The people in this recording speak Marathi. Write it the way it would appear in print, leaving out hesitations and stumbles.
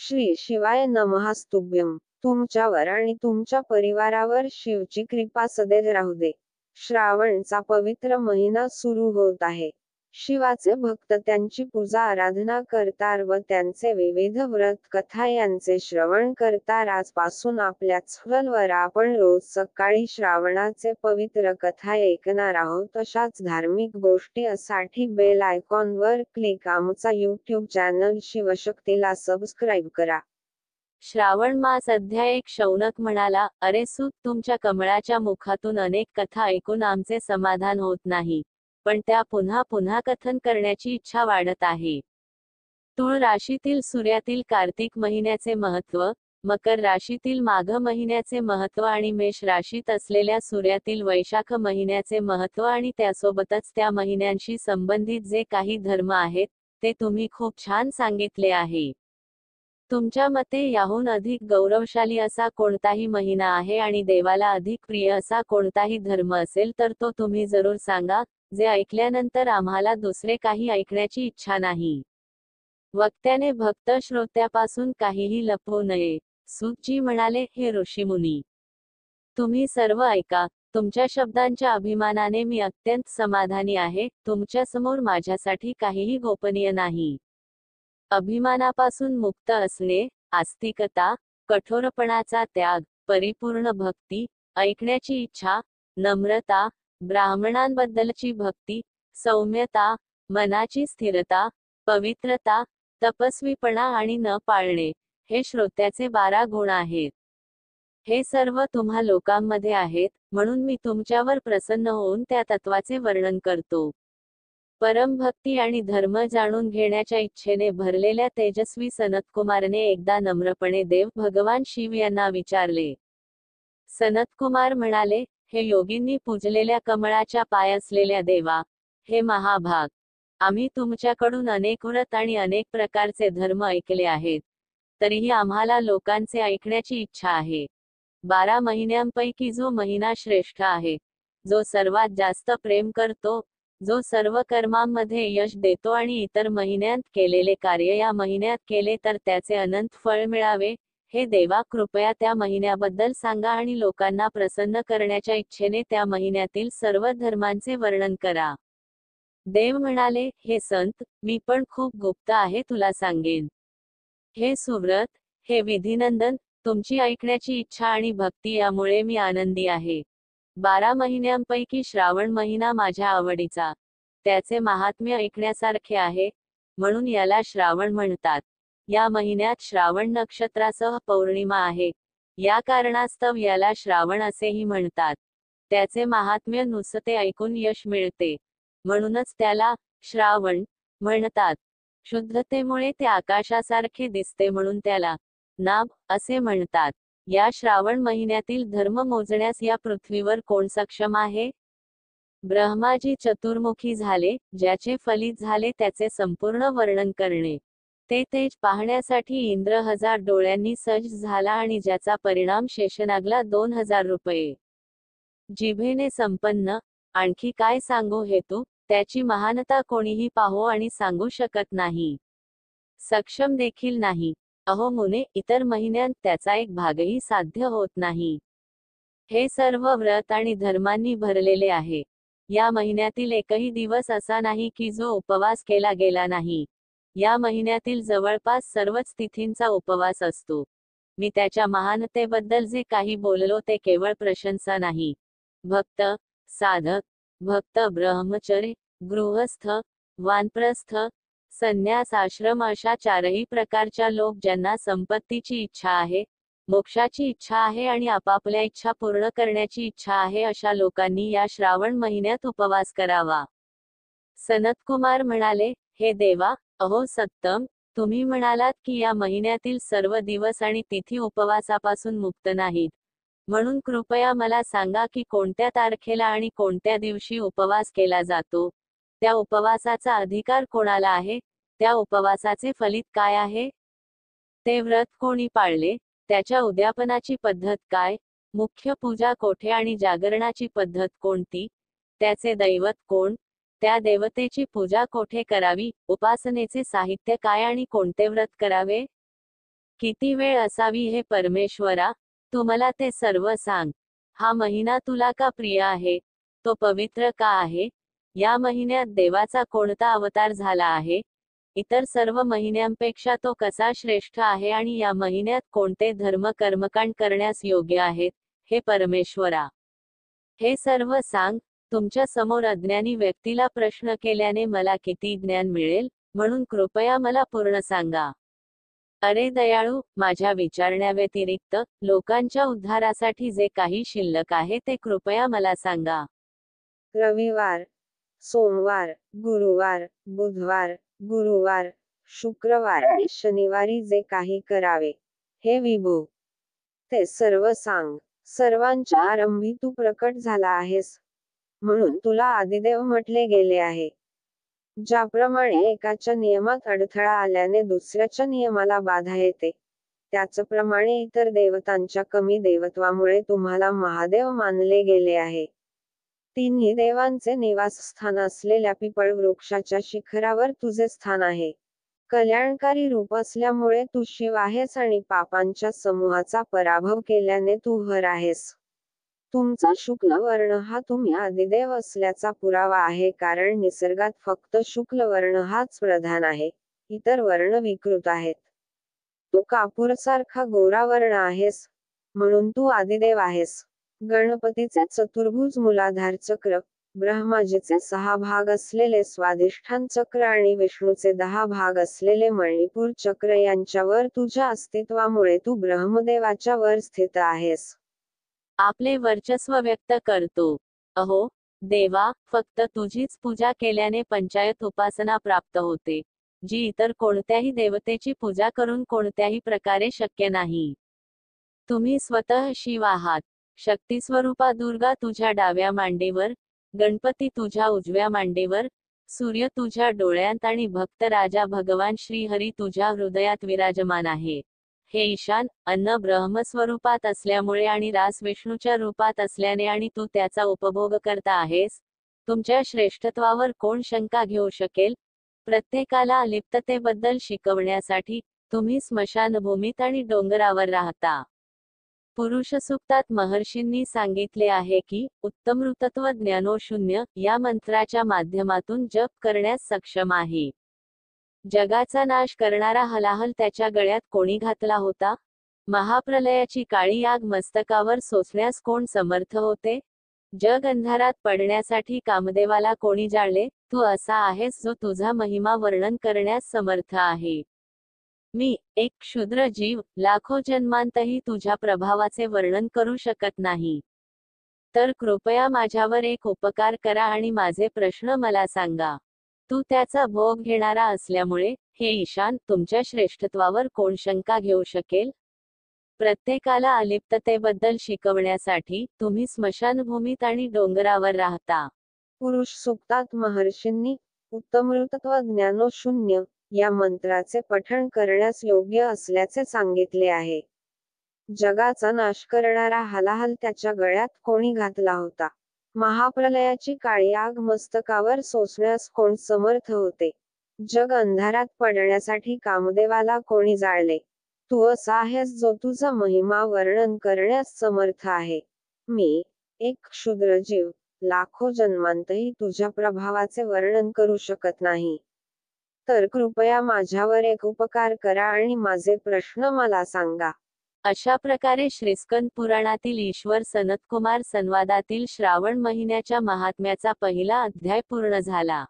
श्री शिवाय नमःस्तुभ्यं. तुमच्यावर आणि तुमच्या परिवारावर शिवची कृपा सदैव राहू दे. श्रावणचा पवित्र महिना सुरू होत आहे. शिवाचे भक्त त्यांची पूजा आराधना करतात व त्यांचे विविध व्रत कथा यांचे श्रवण करतात. आजपासून आपल्या चॅनलवर आपण रोज सकाळी श्रावणाचे पवित्र कथा ऐकणार आहोत. अशाच धार्मिक गोष्टींसाठी बेल आयकॉनवर क्लिक. आमचा YouTube चॅनल शिवशक्तीला सबस्क्राईब करा. श्रावण मास अध्याय 1. शौनक म्हणाला, अरे सूत, तुमच्या कमळाच्या मुखातून अनेक कथा ऐकून आमचे समाधान होत नाही, पण त्या पुन्हा पुन्हा कथन करण्याची इच्छा वाढत आहे. तुळ राशीतील सूर्यातील कार्तिक महिन्याचे महत्त्व, मकर राशीतील माघ महिन्याचे महत्त्व आणि मेष राशीत असलेल्या सूर्यातील वैशाख महिन्याचे महत्त्व आणि त्यासोबतच त्या महिन्यांशी संबंधित जे काही धर्म आहेत ते तुम्ही खूप छान सांगितले आहे. तुमच्या मते याहून अधिक गौरवशाली असा कोणताही महिना आहे आणि देवाला अधिक प्रिय असा कोणताही धर्म असेल तर तो तुम्ही जरूर सांगा, जे ऐकल्यानंतर आम्हाला दुसरे काही ऐकण्याची इच्छा नाही. वक्त्याने भक्त श्रोत्यापासून काहीही लपवू नये. सूतजी म्हणाले, हे ऋषीमुनी, तुम्ही सर्व ऐका. तुमच्या शब्दांच्या अभिमानाने मी अत्यंत समाधानी आहे. तुमच्यासमोर माझ्यासाठी काहीही गोपनीय नाही. अभिमानापासून मुक्त असणे, आस्तिकता, कठोरपणाचा त्याग, परिपूर्ण भक्ती, ऐकण्याची इच्छा, नम्रता, ब्राह्मणांबद्दलची भक्ती, सौम्यता, मनाची स्थिरता, पवित्रता, तपस्वीपणा आणि न पाळणे, हे श्रोत्याचे 12 गुण आहेत. हे सर्व तुम्हा लोकांमध्ये आहेत, म्हणून मी तुमच्यावर प्रसन्न होऊन त्या तत्वाचे वर्णन करतो. परमभक्ती आणि धर्म जाणून घेण्याच्या इच्छेने भरलेल्या तेजस्वी सनतकुमारने एकदा नम्रपणे देव भगवान शिव यांना विचारले. सनतकुमार म्हणाले, हे योगींनी पूजलेल्या कमळाच्या पाय असलेल्या देवा, हे महाभाग, आम्ही तुमच्याकडून अनेक व्रत आणि अनेक प्रकारचे धर्म ऐकले आहेत, तरीही आम्हाला लोकांचे ऐकण्याची इच्छा आहे. 12 महिन्यांपैकी जो महिना श्रेष्ठ आहे, जो सर्वात जास्त प्रेम करतो, जो सर्व कर्मांमध्ये यश देतो आणि इतर महिन्यात केलेले कार्य या महिन्यात केले तर त्याचे अनंत फळ मिळावे, हे देवा, कृपया त्या महिन्याबद्दल सांगा आणि लोकांना प्रसन्न करण्याच्या इच्छेने त्या महिन्यातील सर्व धर्मांचे वर्णन करा. देव म्हणाले, हे संत, मी पण खूप गुप्त आहे, तुला सांगेन. हे सुव्रत, हे विधिनंदन, तुमची ऐकण्याची इच्छा आणि भक्ती यामुळे मी आनंदी आहे. 12 महिन्यांपैकी श्रावण महिना माझ्या आवडीचा. त्याचे महात्म्य ऐकण्यासारखे आहे, म्हणून याला श्रावण म्हणतात. या महिन्यात श्रावण नक्षत्रासह पौर्णिमा आहे. या कारणास्तव याला श्रावण असेही म्हणतात. त्याचे महात्म्य नुसते ऐकून यश मिळते, म्हणूनच त्याला श्रावण म्हणतात. शुद्धतेमुळे ते आकाशासारखे दिसते म्हणून त्याला नाभ असे म्हणतात. या श्रावण महिन्यातील धर्म मोजण्यास या पृथ्वीवर कोण सक्षम आहे? ब्रह्माजी चतुर्मुखी झाले, ज्याचे फलित झाले त्याचे संपूर्ण वर्णन करणे. ते तेज पाहण्यासाठी इंद्र 1000 डोळ्यांनी सज्ज झाला आणि ज्याचा परिणाम शेषनागला 2000 रुपये. जिभेने संपन्न, आणखी काय सांगू हेतू, त्याची महानता कोणीही पाहू आणि सांगू शकत नाही, सक्षम देखील नाही. अहो मुने, इतर महिन्यांत त्याचा एक भागही साध्य होत नाही. हे सर्व व्रत आणि धर्मांनी भरलेले आहे. या महिन्यातील एकही दिवस असा नाही की जो उपवास केला गेला नाही. या महिन्यातील जवळपास सर्वच तिथींचा उपवास असतो. मी त्याच्या महानतेबद्दल जे काही बोललो ते केवळ प्रशंसा नाही. भक्त, साधक, भक्त ब्रह्मचर्य, गृहस्थ, वानप्रस्थ, संन्यास आश्रम अशा 4ही प्रकारच्या लोक ज्यांना संपत्तीची इच्छा आहे, मोक्षाची इच्छा आहे आणि आपापल्या इच्छा पूर्ण करण्याची इच्छा आहे, अशा लोकांनी या श्रावण महिन्यात उपवास करावा. सनतकुमार म्हणाले, हे देवा, अहो सत्तम, तुम्ही म्हणालात की या महिन्यातील सर्व दिवस आणि तिथी उपवासापासून मुक्त नाहीत, म्हणून कृपया मला सांगा की कोणत्या तारखेला आणि कोणत्या दिवशी उपवास केला जातो. त्या उपवासाचा अधिकार कोणाला आहे? त्या उपवासाचे फलित काय आहे? ते व्रत कोणी पाळले? त्याच्या उद्यापनाची पद्धत काय? मुख्य पूजा कोठे आणि जागरणाची पद्धत कोणती? त्याचे दैवत कोण? त्या देवतेची पूजा कोठे करावी? उपासनेचे साहित्य काय आणि कोणते व्रत करावे? किती वेळ असावी हे परमेश्वरा, तू मला ते सर्व सांग. हा महिना तुला का प्रिय आहे? तो पवित्र का आहे? या महिन्यात देवाचा कोणता अवतार झाला आहे? इतर सर्व महिन्यांपेक्षा तो कसा श्रेष्ठ आहे आणि या महिन्यात कोणते धर्म कर्मकांड करण्यास योग्य आहेत? हे परमेश्वरा, हे सर्व सांग. तुमच्या समोर अज्ञानी व्यक्तीला प्रश्न केल्याने मला किती ज्ञान मिळेल, म्हणून कृपया मला पूर्ण सांगा. अरे दयाळू, माझ्या विचारण्याव्यतिरिक्त लोकांच्या उद्धारासाठी जे काही शिल्लक आहे ते कृपया मला सांगा. रविवार, सोमवार, गुरुवार, बुधवार, गुरुवार, शुक्रवार आणि शनिवारी जे काही करावे, हे विभू, ते सर्व सांग. सर्वांच्या आरंभी तू प्रकट झाला आहेस, म्हणून तुला आदिदेव म्हटले गेले आहे. ज्याप्रमाणे एकाच्या नियमात अडथळा आल्याने दुसऱ्याच्या नियमाला बाधा येते, त्याचप्रमाणे इतर देवतांच्या कमी देवत्वामुळे तुम्हाला महादेव मानले गेले आहे. तिन्ही देवांचे निवासस्थान असलेल्या पिपळ वृक्षाच्या शिखरावर तुझे स्थान आहे. कल्याणकारी रूप असल्यामुळे तू शिव आहेस आणि पापांच्या समूहाचा पराभव केल्याने तू हर आहेस. तुमचा शुक्ल वर्ण हा तुम्ही आदिदेव असल्याचा पुरावा आहे, कारण निसर्गात फक्त शुक्ल वर्ण हाच प्रधान आहे, इतर वर्ण विकृत आहेत. तू कापूरसारखा गोरा वर्ण आहेस, म्हणून तू आदिदेव आहेस. गणपतीचे चतुर्भुज मूलाधार चक्र, ब्रह्माजीचे 6 भाग असलेले स्वाधिष्ठान चक्र आणि विष्णूचे 10 भाग असलेले मणिपूर चक्र यांच्यावर तुझ्या अस्तित्वामुळे तू ब्रह्मदेवाच्या वर स्थित आहेस. आपले वर्चस्व व्यक्त करतो. अहो देवा, फक्त तुझीच पूजा केल्याने पंचायत उपासना प्राप्त होते, जी इतर कोणत्याही देवतेची पूजा करून कोणत्याही प्रकारे शक्य नाही. तुम्ही स्वतः शिव आहात. शक्तिस्वरूपा दुर्गा तुझ्या डाव्या मांडीवर, गणपती तुझ्या उजव्या मांडीवर, सूर्य तुझ्या डोळ्यात आणि भक्त राजा भगवान श्रीहरी तुझ्या हृदयात विराजमान आहे. हे ईशान, अन्न ब्रह्मस्वरूपात असल्यामुळे आणि रास विष्णूच्या रूपात असल्याने आणि तू त्याचा उपभोग करता आहेस, तुमच्या श्रेष्ठत्वावर कोण शंका घेऊ शकेल? प्रत्येकाला अलिप्ततेबद्दल शिकवण्यासाठी तुम्ही स्मशानभूमीत आणि डोंगरावर राहता. पुरुष सूक्तात महर्षींनी सांगितले आहे की उत्तमृतत्व ज्ञानोशून्य या मंत्राच्या माध्यमातून जप करण्यास सक्षम आहे. जगाचा नाश करणारा हलाहल त्याच्या गळ्यात कोणी घातला होता? महाप्रलयाची काळी आग मस्तकावर सोसण्यास कोण समर्थ होते? जग अंधारात पडण्यासाठी कामदेवाला कोणी जाळले? तू असा आहेस जो तुझा महिमा वर्णन करण्यास समर्थ आहे. मी, एक क्षुद्र जीव, लाखो जन्मांतही तुझ्या प्रभावाचे वर्णन करू शकत नाही. तर कृपया माझ्यावर एक उपकार करा आणि माझे प्रश्न मला सांगा. तू त्याचा भोग घेणारा असल्यामुळे, हे ईशान, तुमच्या श्रेष्ठत्वावर कोण शंका घेऊ शकेल? प्रत्येकाला अलिप्ततेबद्दल शिकवण्यासाठी तुम्ही स्मशानभूमीत आणि डोंगरावर राहता. पुरुष सूक्तात महर्षींनी उत्तमृतत्व ज्ञानोशून्य या मंत्राचे पठण करण्यास योग्य असल्याचे सांगितले आहे. जगाचा नाश करणारा हलाहल त्याच्या गळ्यात कोणी घातला होता? महाप्रलयाची काळी आग मस्तकावर सोसण्यास कोण समर्थ होते? जग अंधारात पडण्यासाठी कामदेवाला कोणी जाळले? तू असा आहेस जो तुझा महिमा वर्णन करण्यास समर्थ आहे. मी, एक क्षुद्र जीव, लाखो जन्मांतही तुझ्या प्रभावाचे वर्णन करू शकत नाही. तर कृपया माझ्यावर एक उपकार करा आणि माझे प्रश्न मला सांगा. अशा प्रकारे श्रीस्कंद पुराणातील ईश्वर सनतकुमार संवादातील श्रावण महिन्याच्या महात्म्याचा पहिला अध्याय पूर्ण झाला.